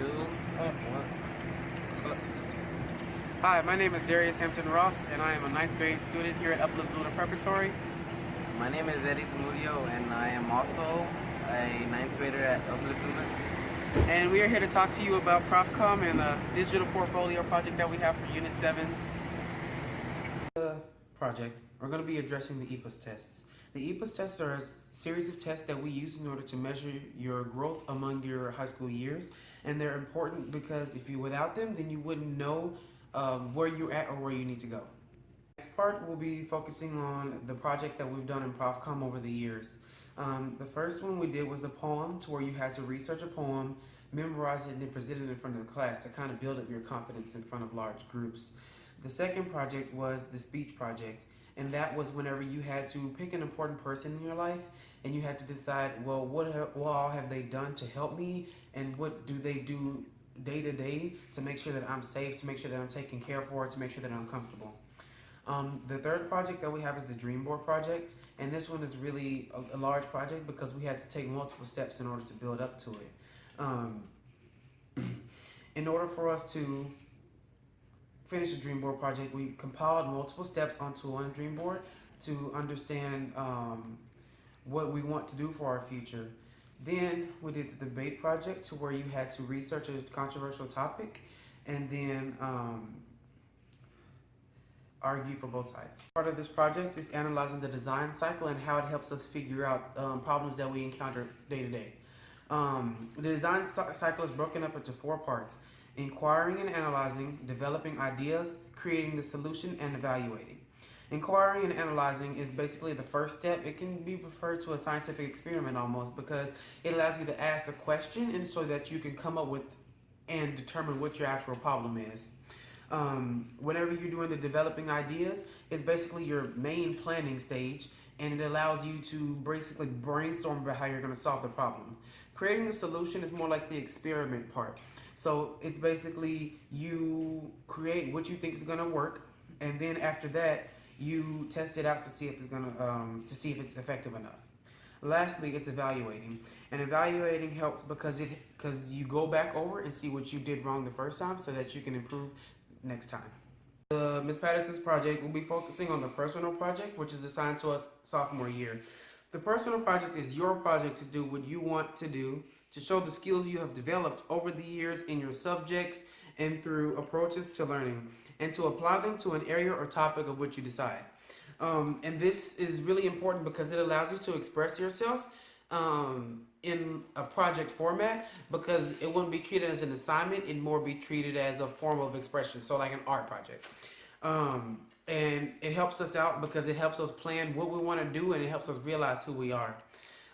two, one. Hi, my name is Darius Hampton Ross, and I am a ninth grade student here at Uplift Luna Preparatory. My name is Eddie Zamudio, and I am also a ninth grader at Uplift Luna. And we are here to talk to you about ProfCom and the digital portfolio project that we have for Unit 7. The project, we're going to be addressing the EPUS tests. The EPUS tests are a series of tests that we use in order to measure your growth among your high school years, and they're important because if you without them, then you wouldn't know where you're at or where you need to go. Next part, we'll be focusing on the projects that we've done in ProfCom over the years. The first one we did was the poem, to where you had to research a poem, memorize it, and then present it in front of the class to kind of build up your confidence in front of large groups. The second project was the speech project, and that was whenever you had to pick an important person in your life and you had to decide, well, what all have they done to help me, and what do they do day to day to make sure that I'm safe, to make sure that I'm taken care for, to make sure that I'm comfortable. The third project that we have is the Dream Board project, and this one is really a large project because we had to take multiple steps in order to build up to it. Um, in order for us to finish the Dream Board project, we compiled multiple steps onto one Dream Board to understand what we want to do for our future. Then we did the debate project, to where you had to research a controversial topic and then argue for both sides. Part of this project is analyzing the design cycle and how it helps us figure out problems that we encounter day to day. The design cycle is broken up into 4 parts: inquiring and analyzing, developing ideas, creating the solution, and evaluating. Inquiring and analyzing is basically the first step. It can be referred to a scientific experiment almost, because it allows you to ask a question and so that you can come up with and determine what your actual problem is. Whenever you're doing the developing ideas, it's basically your main planning stage, and it allows you to basically brainstorm about how you're going to solve the problem. Creating the solution is more like the experiment part. So it's basically you create what you think is going to work, and then after that, you test it out to see if it's going to see if it's effective enough. Lastly, it's evaluating, and evaluating helps because you go back over and see what you did wrong the first time so that you can improve next time. Ms. Patterson's project will be focusing on the personal project, which is assigned to us sophomore year. The personal project is your project to do what you want to do, to show the skills you have developed over the years in your subjects and through approaches to learning, and to apply them to an area or topic of which you decide. And this is really important because it allows you to express yourself in a project format, because it wouldn't be treated as an assignment, it'd more be treated as a form of expression, so like an art project. And it helps us out because it helps us plan what we want to do, and it helps us realize who we are.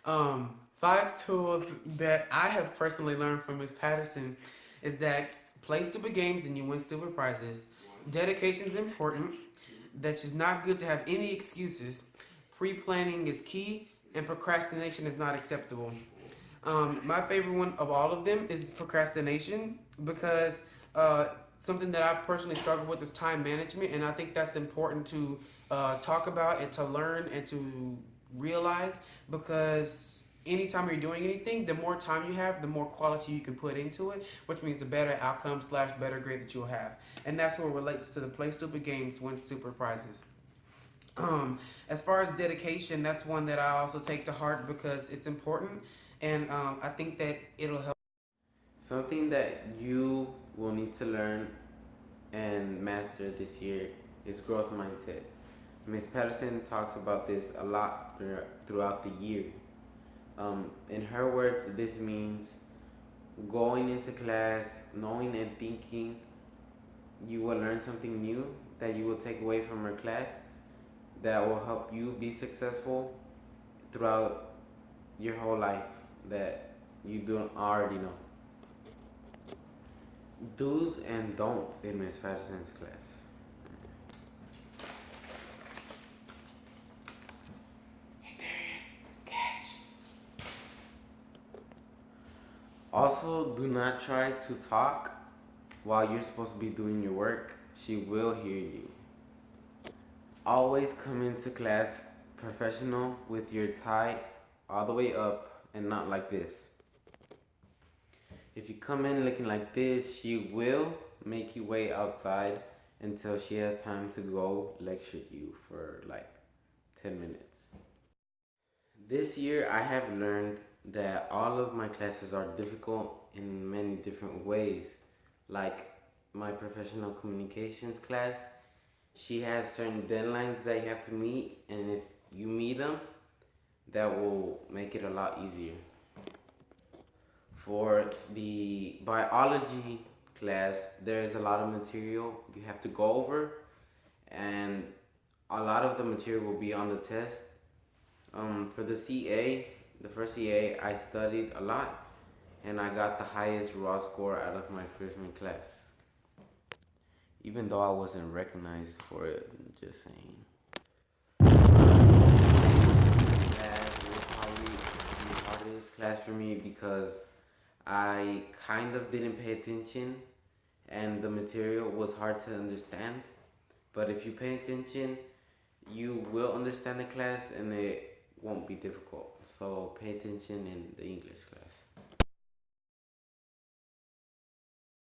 5 tools that I have personally learned from Ms. Patterson is that play stupid games and you win stupid prizes. Dedication is important. That it's not good to have any excuses. Pre-planning is key, and procrastination is not acceptable. My favorite one of all of them is procrastination, because something that I personally struggle with is time management, and I think that's important to talk about and to learn and to realize, because anytime you're doing anything, the more time you have, the more quality you can put into it, which means the better outcome / better grade that you'll have. And that's what relates to the play stupid games, win stupid prizes. As far as dedication, that's one that I also take to heart because it's important, and I think that it'll help. Something that you will need to learn and master this year is growth mindset. Ms. Patterson talks about this a lot throughout the year. In her words, this means going into class, knowing and thinking you will learn something new that you will take away from her class that will help you be successful throughout your whole life that you don't already know. Do's and don'ts in Miss Patterson's class. Also, do not try to talk while you're supposed to be doing your work. She will hear you. Always come into class professional with your tie all the way up and not like this. If you come in looking like this, she will make you wait outside until she has time to go lecture you for like 10 minutes. This year, I have learned that all of my classes are difficult in many different ways. Like my professional communications class, she has certain deadlines that you have to meet, and if you meet them, that will make it a lot easier. For the biology class, there is a lot of material you have to go over, and a lot of the material will be on the test. For the CA, the first CA, I studied a lot, and I got the highest raw score out of my freshman class. Even though I wasn't recognized for it, just saying. That was probably the hardest class for me because I kind of didn't pay attention and the material was hard to understand. But if you pay attention, you will understand the class and it won't be difficult. So pay attention in the English class.